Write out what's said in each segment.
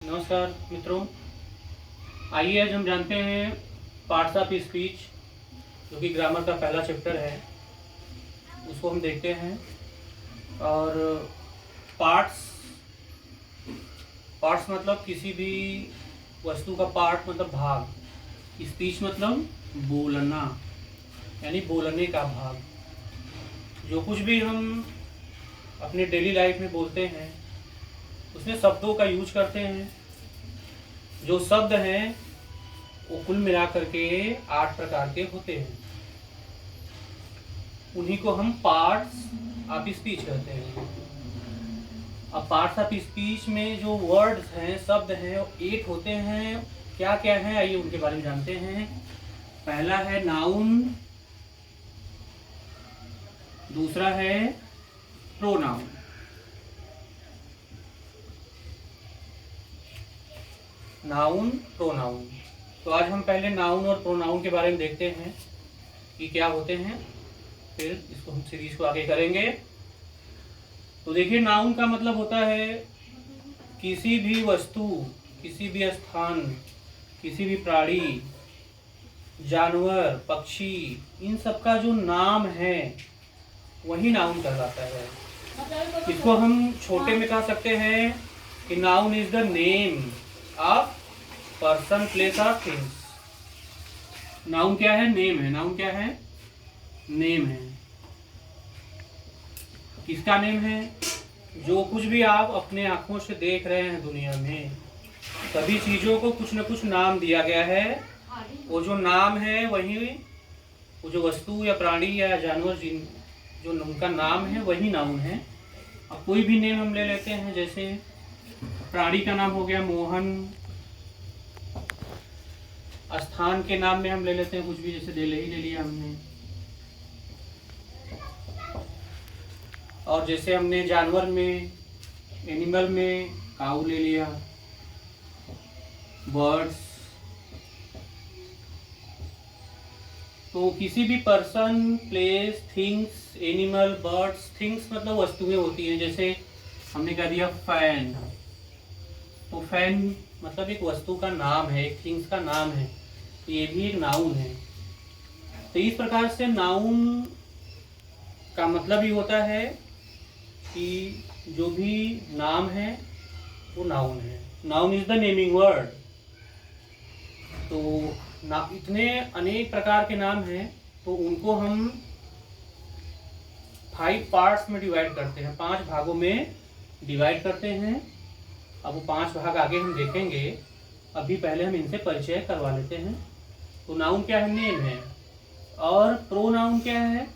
नमस्कार मित्रों, आइए आज हम जानते हैं पार्ट्स ऑफ स्पीच, जो कि ग्रामर का पहला चैप्टर है, उसको हम देखते हैं। और पार्ट्स पार्ट्स मतलब किसी भी वस्तु का पार्ट मतलब भाग। स्पीच मतलब बोलना, यानी बोलने का भाग। जो कुछ भी हम अपने डेली लाइफ में बोलते हैं उसमें शब्दों का यूज करते हैं। जो शब्द हैं वो कुल मिलाकर के 8 प्रकार के होते हैं। उन्हीं को हम पार्ट्स ऑफ स्पीच कहते हैं। अब पार्ट्स ऑफ स्पीच में जो वर्ड्स हैं, शब्द हैं, वो 8 होते हैं। क्या क्या है, आइए उनके बारे में जानते हैं। पहला है नाउन, दूसरा है प्रोनाउन, नाउन प्रोनाउन। तो आज हम पहले नाउन और प्रोनाउन के बारे में देखते हैं कि क्या होते हैं, फिर इसको हम सीरीज को आगे करेंगे। तो देखिए, नाउन का मतलब होता है किसी भी वस्तु, किसी भी स्थान, किसी भी प्राणी, जानवर, पक्षी, इन सब का जो नाम है वही नाउन कहलाता है। इसको हम छोटे में कह सकते हैं कि noun is the name of person, place और थिंग्स। नाउन क्या है? नेम है। नाउन क्या है? नेम है। किसका नेम है? जो कुछ भी आप अपने आंखों से देख रहे हैं दुनिया में, सभी चीजों को कुछ न कुछ नाम दिया गया है। वो जो नाम है वही, वो जो वस्तु या प्राणी या जानवर जो उनका नाम है वही नाउन है। अब कोई भी नेम हम ले लेते हैं, जैसे प्राणी का नाम हो गया मोहन, स्थान के नाम में हम ले लेते हैं कुछ भी, जैसे दिल्ली ले लिया हमने। और जैसे हमने जानवर में, एनिमल में काऊ ले लिया, बर्ड्स। तो किसी भी person, place, things, animal, birds, things मतलब वस्तुएं होती हैं। जैसे हमने कह दिया फैन, तो फैन मतलब एक वस्तु का नाम है, एक थिंग्स का नाम है, तो ये भी एक नाउन है। तो इस प्रकार से नाउन का मतलब ही होता है कि जो भी नाम है वो नाउन है। Noun is the naming word. तो इतने अनेक प्रकार के नाम हैं, तो उनको हम 5 पार्ट्स में डिवाइड करते हैं, 5 भागों में डिवाइड करते हैं। अब वो 5 भाग आगे हम देखेंगे, अभी पहले हम इनसे परिचय करवा लेते हैं। तो नाउन क्या है? नेम है। और प्रोनाउन क्या है?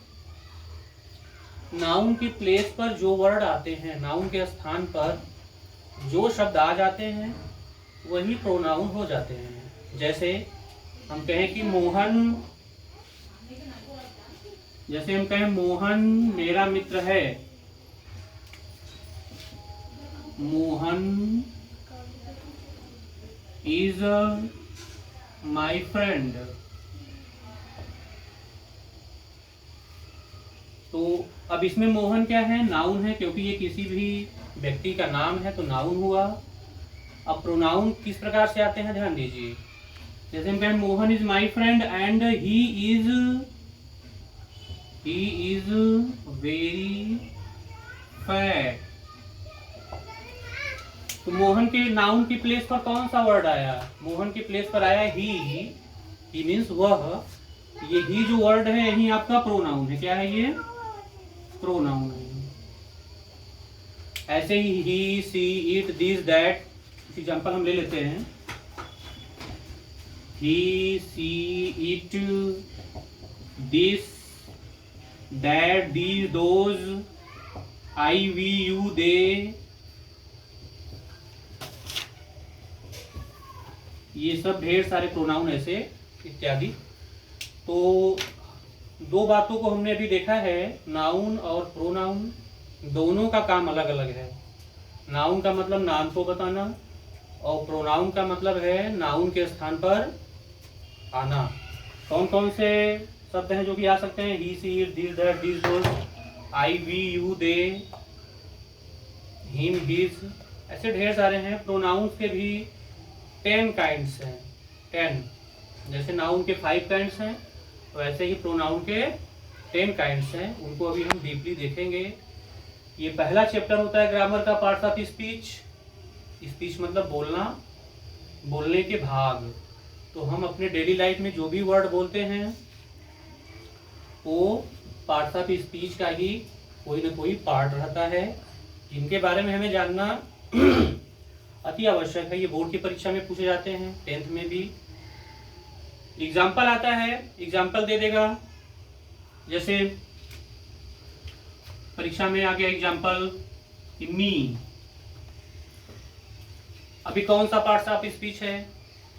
नाउन के प्लेस पर जो वर्ड आते हैं, नाउन के स्थान पर जो शब्द आ जाते हैं वही प्रोनाउन हो जाते हैं। जैसे हम कहें कि मोहन, जैसे हम कहें मोहन मेरा मित्र है, मोहन इज माई फ्रेंड। तो अब इसमें मोहन क्या है? नाउन है, क्योंकि ये किसी भी व्यक्ति का नाम है, तो नाउन हुआ। अब प्रोनाउन किस प्रकार से आते हैं, ध्यान दीजिए। जैसे हम कहें Mohan is my friend and he is very fat. तो मोहन के नाउन की प्लेस पर कौन सा वर्ड आया? मोहन की प्लेस पर आया ही मीन्स वह। ये ही जो वर्ड है यही आपका प्रोनाउन है। क्या है ये? प्रोनाउन है। ऐसे ही she, it, this, that, example हम ले लेते हैं। He, she, it, this, that, these, those, I, we, you, they, ये सब ढेर सारे प्रोनाउन ऐसे इत्यादि। तो 2 बातों को हमने अभी देखा है, नाउन और प्रोनाउन, दोनों का काम अलग अलग है। नाउन का मतलब नाम को बताना, और प्रोनाउन का मतलब है नाउन के स्थान पर आना। कौन कौन से शब्द हैं जो कि आ सकते हैं? He, she, it, this, that, these, those, I, we, you, they, him, his, ऐसे ढेर सारे हैं। प्रोनाउंस के भी 10 काइंड्स हैं, 10। जैसे नाउन के 5 काइंड्स हैं, वैसे ही प्रोनाउन के 10 काइंड्स हैं। उनको अभी हम डीपली देखेंगे। ये पहला चैप्टर होता है ग्रामर का, पार्ट्स ऑफ स्पीच। स्पीच मतलब बोलना, बोलने के भाग। तो हम अपने डेली लाइफ में जो भी वर्ड बोलते हैं वो पार्ट्स ऑफ स्पीच का ही कोई ना कोई पार्ट रहता है, जिनके बारे में हमें जानना अति आवश्यक है। ये बोर्ड की परीक्षा में पूछे जाते हैं, 10th में भी। एग्जाम्पल आता है, एग्जाम्पल दे देगा। जैसे परीक्षा में आ गया एग्जाम्पल मी। अभी कौन सा पार्ट्स ऑफ स्पीच है?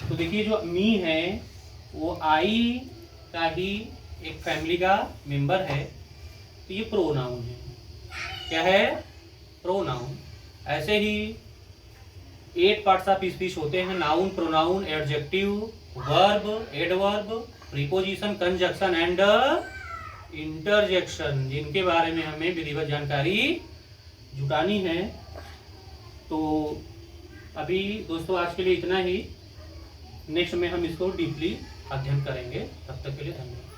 तो देखिए जो मी है वो आई का ही एक फैमिली का मेंबर है, तो ये प्रोनाउन है। क्या है? प्रोनाउन। ऐसे ही 8 पार्ट्स ऑफ स्पीच होते हैं, noun, pronoun, adjective, verb, adverb, preposition, conjunction and interjection, जिनके बारे में हमें विधिवत जानकारी जुटानी है। तो अभी दोस्तों आज के लिए इतना ही। नेक्स्ट में हम इसको डीपली अध्ययन करेंगे। तब तक के लिए धन्यवाद।